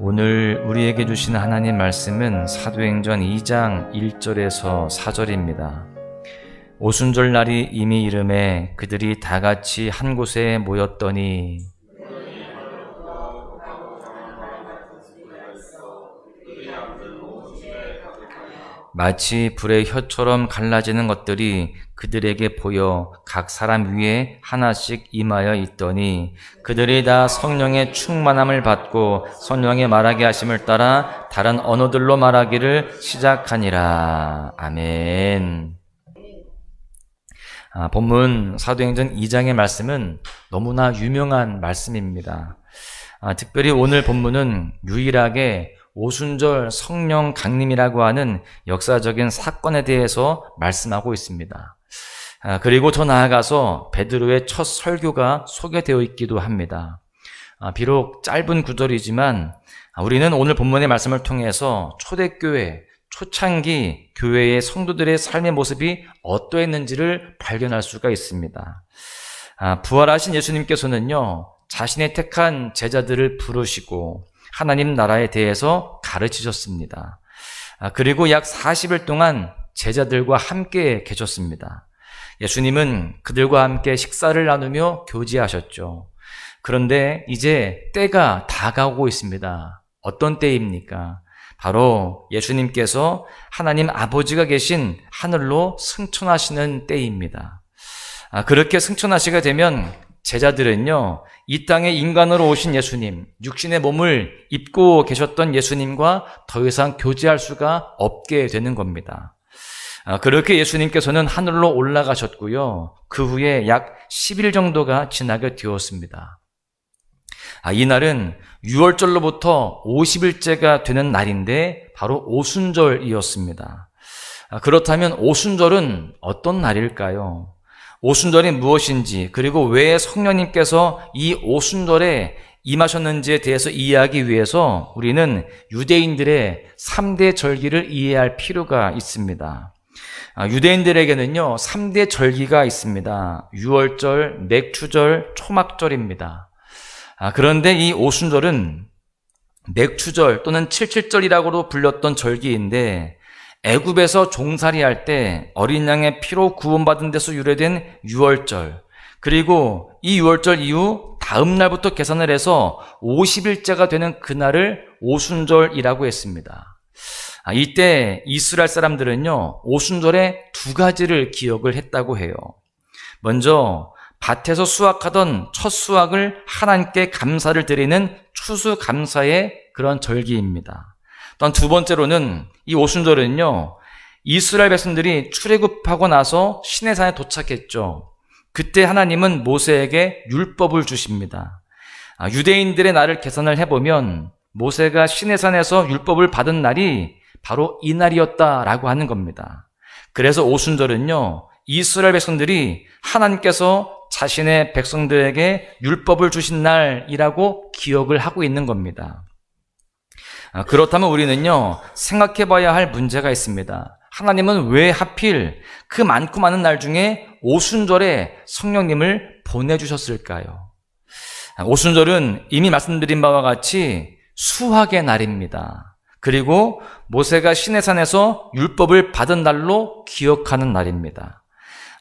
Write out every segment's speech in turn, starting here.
오늘 우리에게 주신 하나님 말씀은 사도행전 2장 1절에서 4절입니다. 오순절 날이 이미 이름에 그들이 다 같이 한 곳에 모였더니 마치 불의 혀처럼 갈라지는 것들이 그들에게 보여 각 사람 위에 하나씩 임하여 있더니 그들이 다 성령의 충만함을 받고 성령의 말하게 하심을 따라 다른 언어들로 말하기를 시작하니라. 아멘. 본문 사도행전 2장의 말씀은 너무나 유명한 말씀입니다. 특별히 오늘 본문은 유일하게 오순절 성령 강림이라고 하는 역사적인 사건에 대해서 말씀하고 있습니다. 그리고 더 나아가서 베드로의 첫 설교가 소개되어 있기도 합니다. 비록 짧은 구절이지만 우리는 오늘 본문의 말씀을 통해서 초대교회, 초창기 교회의 성도들의 삶의 모습이 어떠했는지를 발견할 수가 있습니다. 부활하신 예수님께서는요, 자신의 택한 제자들을 부르시고 하나님 나라에 대해서 가르치셨습니다. 그리고 약 40일 동안 제자들과 함께 계셨습니다. 예수님은 그들과 함께 식사를 나누며 교제하셨죠. 그런데 이제 때가 다가오고 있습니다. 어떤 때입니까? 바로 예수님께서 하나님 아버지가 계신 하늘로 승천하시는 때입니다. 그렇게 승천하시게 되면 제자들은요, 이 땅에 인간으로 오신 예수님, 육신의 몸을 입고 계셨던 예수님과 더 이상 교제할 수가 없게 되는 겁니다. 그렇게 예수님께서는 하늘로 올라가셨고요. 그 후에 약 10일 정도가 지나게 되었습니다. 이날은 6월절로부터 50일째가 되는 날인데 바로 오순절이었습니다. 그렇다면 오순절은 어떤 날일까요? 오순절이 무엇인지, 그리고 왜 성령님께서 이 오순절에 임하셨는지에 대해서 이해하기 위해서 우리는 유대인들의 3대 절기를 이해할 필요가 있습니다. 유대인들에게는요, 3대 절기가 있습니다. 유월절, 맥추절, 초막절입니다. 그런데 이 오순절은 맥추절 또는 칠칠절이라고도 불렸던 절기인데, 애굽에서 종살이할 때 어린 양의 피로 구원받은 데서 유래된 유월절, 그리고 이 유월절 이후 다음 날부터 계산을 해서 50일째가 되는 그날을 오순절이라고 했습니다. 이때 이스라엘 사람들은요, 오순절에 두 가지를 기억을 했다고 해요. 먼저 밭에서 수확하던 첫 수확을 하나님께 감사를 드리는 추수감사의 그런 절기입니다. 또한 두 번째로는 이 오순절은요, 이스라엘 백성들이 출애굽하고 나서 시내산에 도착했죠. 그때 하나님은 모세에게 율법을 주십니다. 유대인들의 날을 계산을 해보면 모세가 시내산에서 율법을 받은 날이 바로 이 날이었다라고 하는 겁니다. 그래서 오순절은요, 이스라엘 백성들이 하나님께서 자신의 백성들에게 율법을 주신 날이라고 기억을 하고 있는 겁니다. 그렇다면 우리는요, 생각해봐야 할 문제가 있습니다. 하나님은 왜 하필 그 많고 많은 날 중에 오순절에 성령님을 보내주셨을까요? 오순절은 이미 말씀드린 바와 같이 수확의 날입니다. 그리고 모세가 시내산에서 율법을 받은 날로 기억하는 날입니다.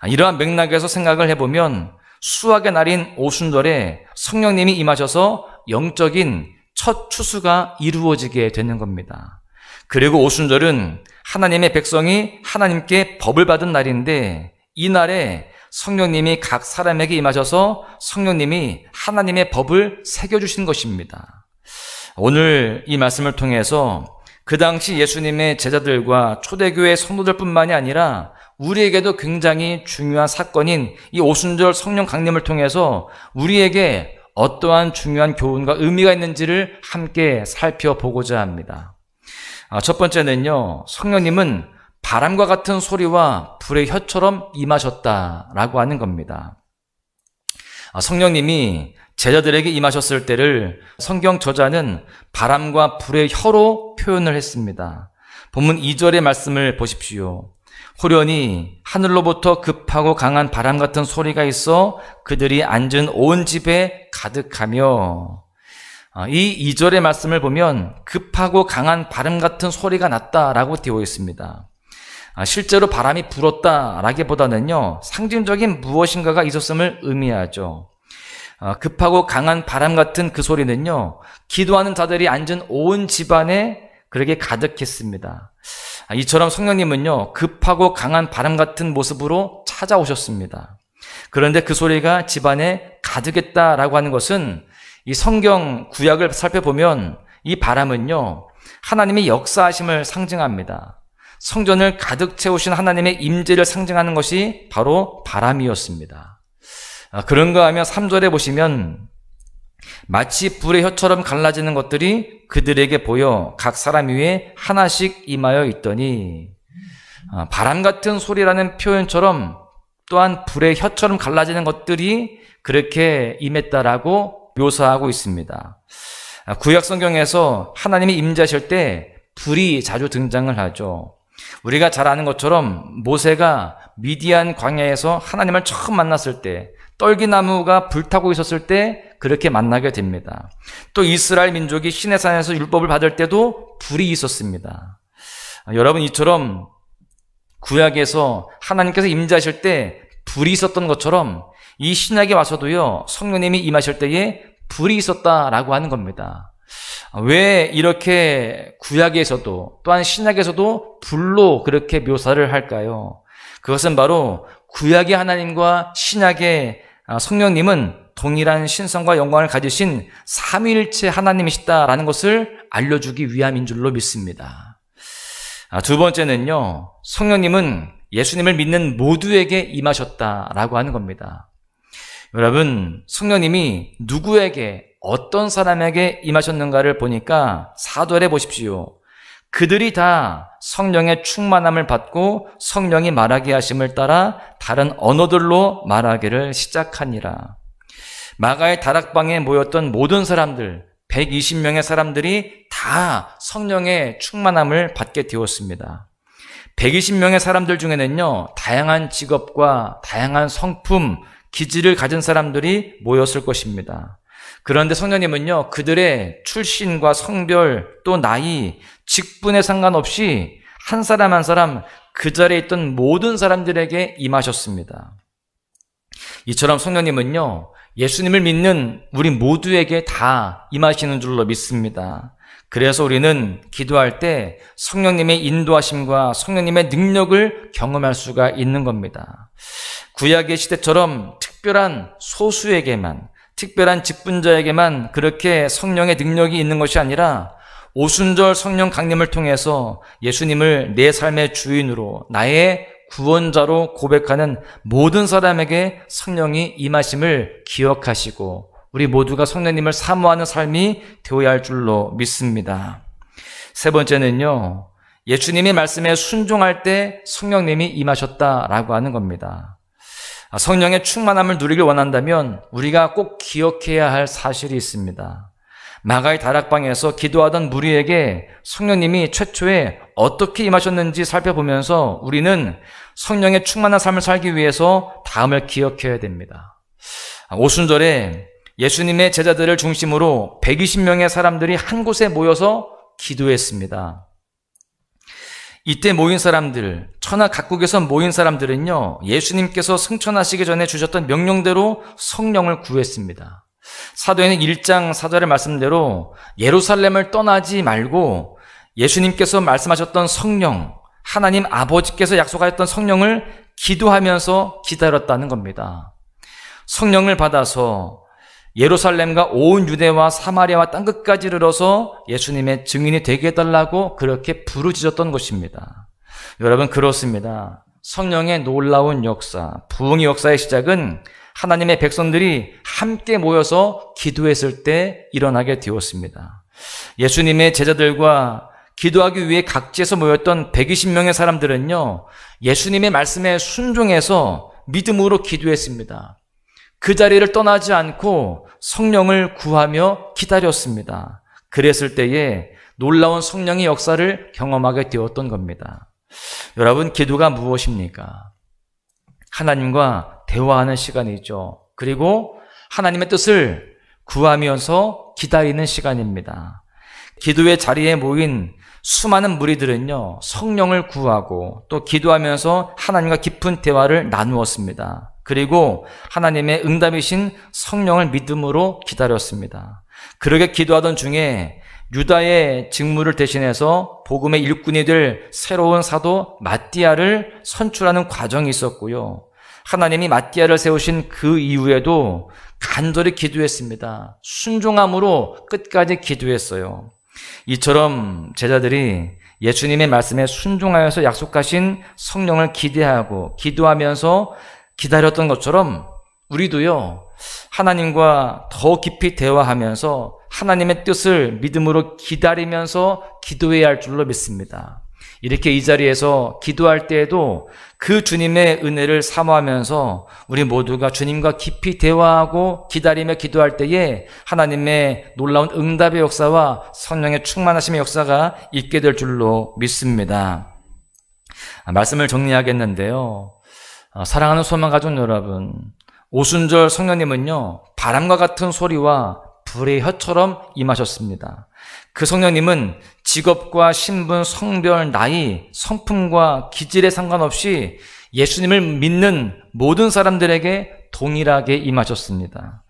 이러한 맥락에서 생각을 해보면 수확의 날인 오순절에 성령님이 임하셔서 영적인 첫 추수가 이루어지게 되는 겁니다. 그리고 오순절은 하나님의 백성이 하나님께 법을 받은 날인데, 이 날에 성령님이 각 사람에게 임하셔서 성령님이 하나님의 법을 새겨주신 것입니다. 오늘 이 말씀을 통해서 그 당시 예수님의 제자들과 초대교회 성도들뿐만이 아니라 우리에게도 굉장히 중요한 사건인 이 오순절 성령 강림을 통해서 우리에게 어떠한 중요한 교훈과 의미가 있는지를 함께 살펴보고자 합니다. 첫 번째는요, 성령님은 바람과 같은 소리와 불의 혀처럼 임하셨다라고 하는 겁니다. 성령님이 제자들에게 임하셨을 때를 성경 저자는 바람과 불의 혀로 표현을 했습니다. 본문 2절의 말씀을 보십시오. 호련히 하늘로부터 급하고 강한 바람 같은 소리가 있어 그들이 앉은 온 집에 가득하며, 이 2절의 말씀을 보면 급하고 강한 바람 같은 소리가 났다라고 되어 있습니다. 실제로 바람이 불었다라기보다는요, 상징적인 무엇인가가 있었음을 의미하죠. 급하고 강한 바람 같은 그 소리는요, 기도하는 자들이 앉은 온 집안에 그렇게 가득했습니다. 이처럼 성령님은요, 급하고 강한 바람 같은 모습으로 찾아오셨습니다. 그런데 그 소리가 집안에 가득했다라고 하는 것은 이 성경 구약을 살펴보면 이 바람은요, 하나님의 역사하심을 상징합니다. 성전을 가득 채우신 하나님의 임재를 상징하는 것이 바로 바람이었습니다. 그런가 하면 3절에 보시면 마치 불의 혀처럼 갈라지는 것들이 그들에게 보여 각 사람 위에 하나씩 임하여 있더니, 바람 같은 소리라는 표현처럼 또한 불의 혀처럼 갈라지는 것들이 그렇게 임했다라고 묘사하고 있습니다. 구약 성경에서 하나님이 임재하실 때 불이 자주 등장을 하죠. 우리가 잘 아는 것처럼 모세가 미디안 광야에서 하나님을 처음 만났을 때, 떨기나무가 불타고 있었을 때 그렇게 만나게 됩니다. 또 이스라엘 민족이 시내산에서 율법을 받을 때도 불이 있었습니다. 여러분, 이처럼 구약에서 하나님께서 임재하실 때 불이 있었던 것처럼 이 신약에 와서도요, 성령님이 임하실 때에 불이 있었다라고 하는 겁니다. 왜 이렇게 구약에서도 또한 신약에서도 불로 그렇게 묘사를 할까요? 그것은 바로 구약의 하나님과 신약의 성령님은 동일한 신성과 영광을 가지신 삼위일체 하나님이시다라는 것을 알려주기 위함인 줄로 믿습니다. 두 번째는요, 성령님은 예수님을 믿는 모두에게 임하셨다라고 하는 겁니다. 여러분, 성령님이 누구에게, 어떤 사람에게 임하셨는가를 보니까 4절에 보십시오. 그들이 다 성령의 충만함을 받고 성령이 말하게 하심을 따라 다른 언어들로 말하기를 시작하니라. 마가의 다락방에 모였던 모든 사람들, 120명의 사람들이 다 성령의 충만함을 받게 되었습니다. 120명의 사람들 중에는요, 다양한 직업과 다양한 성품, 기질을 가진 사람들이 모였을 것입니다. 그런데 성령님은요, 그들의 출신과 성별, 또 나이, 직분에 상관없이 한 사람 한 사람 그 자리에 있던 모든 사람들에게 임하셨습니다. 이처럼 성령님은요, 예수님을 믿는 우리 모두에게 다 임하시는 줄로 믿습니다. 그래서 우리는 기도할 때 성령님의 인도하심과 성령님의 능력을 경험할 수가 있는 겁니다. 구약의 시대처럼 특별한 소수에게만, 특별한 직분자에게만 그렇게 성령의 능력이 있는 것이 아니라 오순절 성령 강림을 통해서 예수님을 내 삶의 주인으로, 나의 구원자로 고백하는 모든 사람에게 성령이 임하심을 기억하시고 우리 모두가 성령님을 사모하는 삶이 되어야 할 줄로 믿습니다. 세 번째는요, 예수님의 말씀에 순종할 때 성령님이 임하셨다라고 하는 겁니다. 성령의 충만함을 누리길 원한다면 우리가 꼭 기억해야 할 사실이 있습니다. 마가의 다락방에서 기도하던 무리에게 성령님이 최초에 어떻게 임하셨는지 살펴보면서 우리는 성령의 충만한 삶을 살기 위해서 다음을 기억해야 됩니다. 오순절에 예수님의 제자들을 중심으로 120명의 사람들이 한 곳에 모여서 기도했습니다. 이때 모인 사람들, 천하 각국에서 모인 사람들은요, 예수님께서 승천하시기 전에 주셨던 명령대로 성령을 구했습니다. 사도행전 1장 4절의 말씀대로 예루살렘을 떠나지 말고 예수님께서 말씀하셨던 성령, 하나님 아버지께서 약속하셨던 성령을 기도하면서 기다렸다는 겁니다. 성령을 받아서 예루살렘과 온 유대와 사마리아와 땅끝까지 이르러서 예수님의 증인이 되게 해달라고 그렇게 부르짖었던 것입니다. 여러분, 그렇습니다. 성령의 놀라운 역사, 부흥의 역사의 시작은 하나님의 백성들이 함께 모여서 기도했을 때 일어나게 되었습니다. 예수님의 제자들과 기도하기 위해 각지에서 모였던 120명의 사람들은요, 예수님의 말씀에 순종해서 믿음으로 기도했습니다. 그 자리를 떠나지 않고 성령을 구하며 기다렸습니다. 그랬을 때에 놀라운 성령의 역사를 경험하게 되었던 겁니다. 여러분, 기도가 무엇입니까? 하나님과 대화하는 시간이죠. 그리고 하나님의 뜻을 구하면서 기다리는 시간입니다. 기도의 자리에 모인 수많은 무리들은요, 성령을 구하고 또 기도하면서 하나님과 깊은 대화를 나누었습니다. 그리고 하나님의 응답이신 성령을 믿음으로 기다렸습니다. 그렇게 기도하던 중에 유다의 직무를 대신해서 복음의 일꾼이 될 새로운 사도 마띠아를 선출하는 과정이 있었고요. 하나님이 마띠아를 세우신 그 이후에도 간절히 기도했습니다. 순종함으로 끝까지 기도했어요. 이처럼 제자들이 예수님의 말씀에 순종하여서 약속하신 성령을 기대하고 기도하면서 기다렸던 것처럼 우리도요, 하나님과 더 깊이 대화하면서 하나님의 뜻을 믿음으로 기다리면서 기도해야 할 줄로 믿습니다. 이렇게 이 자리에서 기도할 때에도 그 주님의 은혜를 사모하면서 우리 모두가 주님과 깊이 대화하고 기다리며 기도할 때에 하나님의 놀라운 응답의 역사와 성령의 충만하심의 역사가 있게 될 줄로 믿습니다. 말씀을 정리하겠는데요. 사랑하는 소망가족 여러분, 오순절 성령님은요, 바람과 같은 소리와 불의 혀처럼 임하셨습니다. 그 성령님은 직업과 신분, 성별, 나이, 성품과 기질에 상관없이 예수님을 믿는 모든 사람들에게 동일하게 임하셨습니다.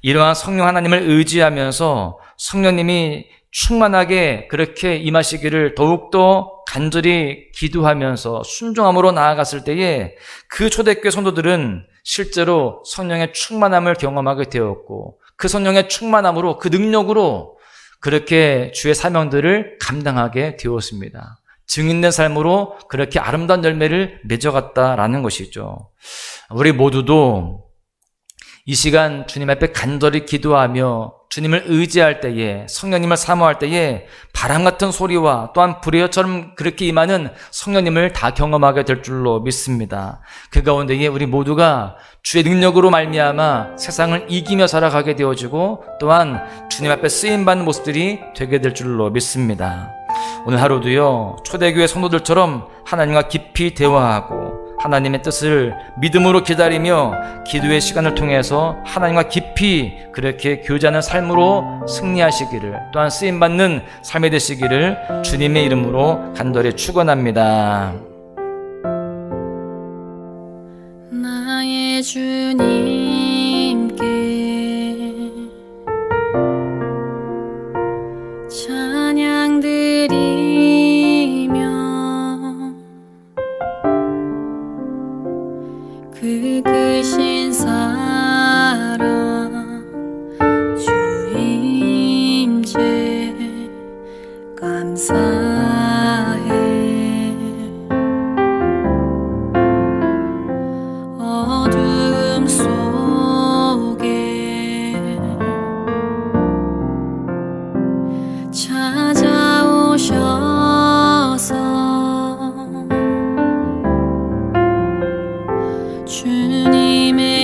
이러한 성령 하나님을 의지하면서 성령님이 충만하게 그렇게 임하시기를 더욱더 간절히 기도하면서 순종함으로 나아갔을 때에 그 초대교회 성도들은 실제로 성령의 충만함을 경험하게 되었고 그 성령의 충만함으로 그 능력으로 그렇게 주의 사명들을 감당하게 되었습니다. 증인된 삶으로 그렇게 아름다운 열매를 맺어갔다라는 것이죠. 우리 모두도 이 시간 주님 앞에 간절히 기도하며 주님을 의지할 때에, 성령님을 사모할 때에 바람 같은 소리와 또한 불의 혀처럼 그렇게 임하는 성령님을 다 경험하게 될 줄로 믿습니다. 그 가운데에 우리 모두가 주의 능력으로 말미암아 세상을 이기며 살아가게 되어지고 또한 주님 앞에 쓰임받는 모습들이 되게 될 줄로 믿습니다. 오늘 하루도요, 초대교회 성도들처럼 하나님과 깊이 대화하고 하나님의 뜻을 믿음으로 기다리며 기도의 시간을 통해서 하나님과 깊이 그렇게 교제하는 삶으로 승리하시기를, 또한 쓰임받는 삶이 되시기를 주님의 이름으로 간절히 축원합니다. 나의 주님께 찬양 드리며 그 크신 사랑 주임제 감사해. 어둠 속에 찾아오셔서 주님의